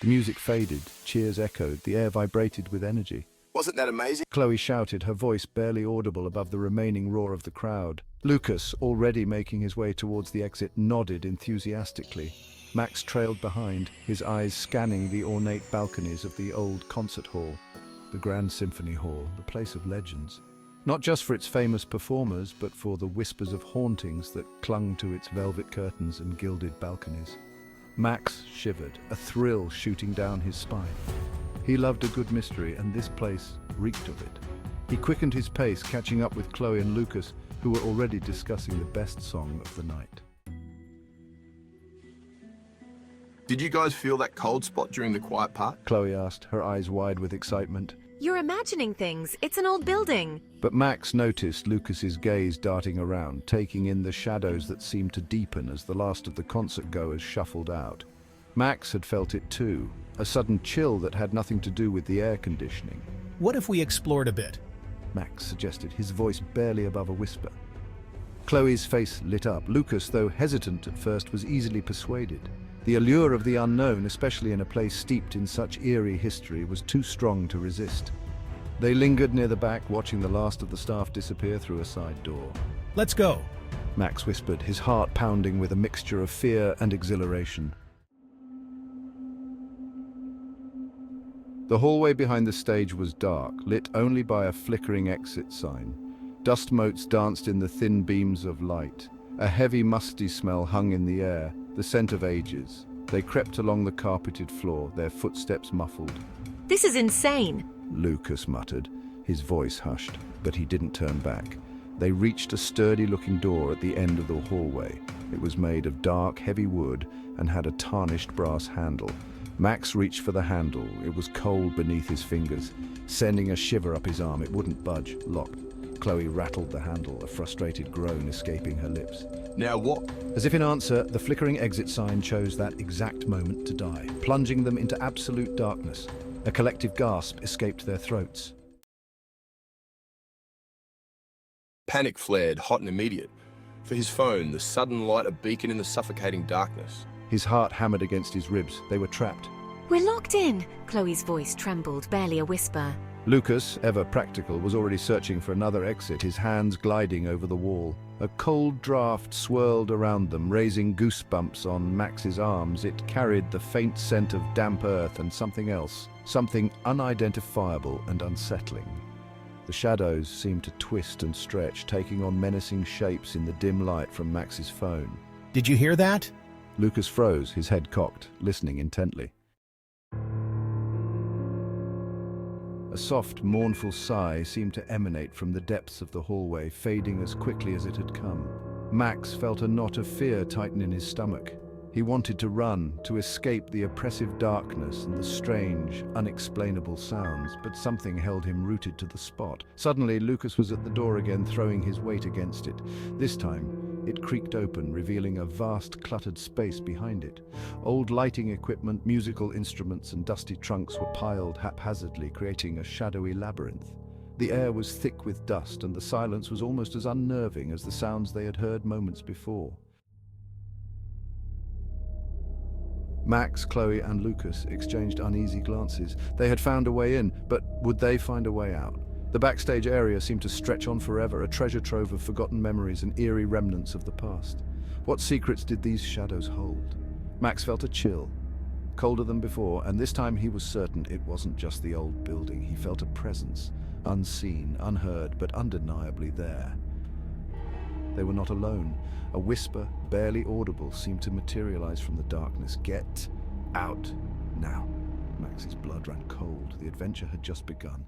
The music faded, cheers echoed, the air vibrated with energy. Wasn't that amazing? Chloe shouted, her voice barely audible above the remaining roar of the crowd. Lucas, already making his way towards the exit, nodded enthusiastically. Max trailed behind, his eyes scanning the ornate balconies of the old concert hall. The Grand Symphony Hall, the place of legends. Not just for its famous performers, but for the whispers of hauntings that clung to its velvet curtains and gilded balconies. Max shivered, a thrill shooting down his spine. He loved a good mystery, and this place reeked of it. He quickened his pace, catching up with Chloe and Lucas, who were already discussing the best song of the night. Did you guys feel that cold spot during the quiet part? Chloe asked, her eyes wide with excitement. You're imagining things. It's an old building. But Max noticed Lucas's gaze darting around, taking in the shadows that seemed to deepen as the last of the concert-goers shuffled out. Max had felt it too, a sudden chill that had nothing to do with the air conditioning. What if we explored a bit? Max suggested, his voice barely above a whisper. Chloe's face lit up. Lucas, though hesitant at first, was easily persuaded. The allure of the unknown, especially in a place steeped in such eerie history, was too strong to resist. They lingered near the back, watching the last of the staff disappear through a side door. Let's go. Max whispered, his heart pounding with a mixture of fear and exhilaration. The hallway behind the stage was dark, lit only by a flickering exit sign. Dust motes danced in the thin beams of light. A heavy, musty smell hung in the air, the scent of ages. They crept along the carpeted floor, their footsteps muffled. This is insane, Lucas muttered, his voice hushed, but he didn't turn back. They reached a sturdy-looking door at the end of the hallway. It was made of dark, heavy wood and had a tarnished brass handle. Max reached for the handle. It was cold beneath his fingers, sending a shiver up his arm. It wouldn't budge, locked. Chloe rattled the handle, a frustrated groan escaping her lips. Now what? As if in answer, the flickering exit sign chose that exact moment to die, plunging them into absolute darkness. A collective gasp escaped their throats. Panic flared, hot and immediate. For his phone, the sudden light a beacon in the suffocating darkness. His heart hammered against his ribs. They were trapped. We're locked in. Chloe's voice trembled, barely a whisper. Lucas, ever practical, was already searching for another exit, his hands gliding over the wall. A cold draft swirled around them, raising goosebumps on Max's arms. It carried the faint scent of damp earth and something else, something unidentifiable and unsettling. The shadows seemed to twist and stretch, taking on menacing shapes in the dim light from Max's phone. Did you hear that? Lucas froze, his head cocked, listening intently. A soft, mournful sigh seemed to emanate from the depths of the hallway, fading as quickly as it had come. Max felt a knot of fear tighten in his stomach. He wanted to run, to escape the oppressive darkness and the strange, unexplainable sounds, but something held him rooted to the spot. Suddenly, Lucas was at the door again, throwing his weight against it. This time, it creaked open, revealing a vast, cluttered space behind it. Old lighting equipment, musical instruments, and dusty trunks were piled haphazardly, creating a shadowy labyrinth. The air was thick with dust, and the silence was almost as unnerving as the sounds they had heard moments before. Max, Chloe, and Lucas exchanged uneasy glances. They had found a way in, but would they find a way out? The backstage area seemed to stretch on forever, a treasure trove of forgotten memories and eerie remnants of the past. What secrets did these shadows hold? Max felt a chill, colder than before, and this time he was certain it wasn't just the old building. He felt a presence, unseen, unheard, but undeniably there. They were not alone. A whisper, barely audible, seemed to materialize from the darkness. Get out now. Max's blood ran cold. The adventure had just begun.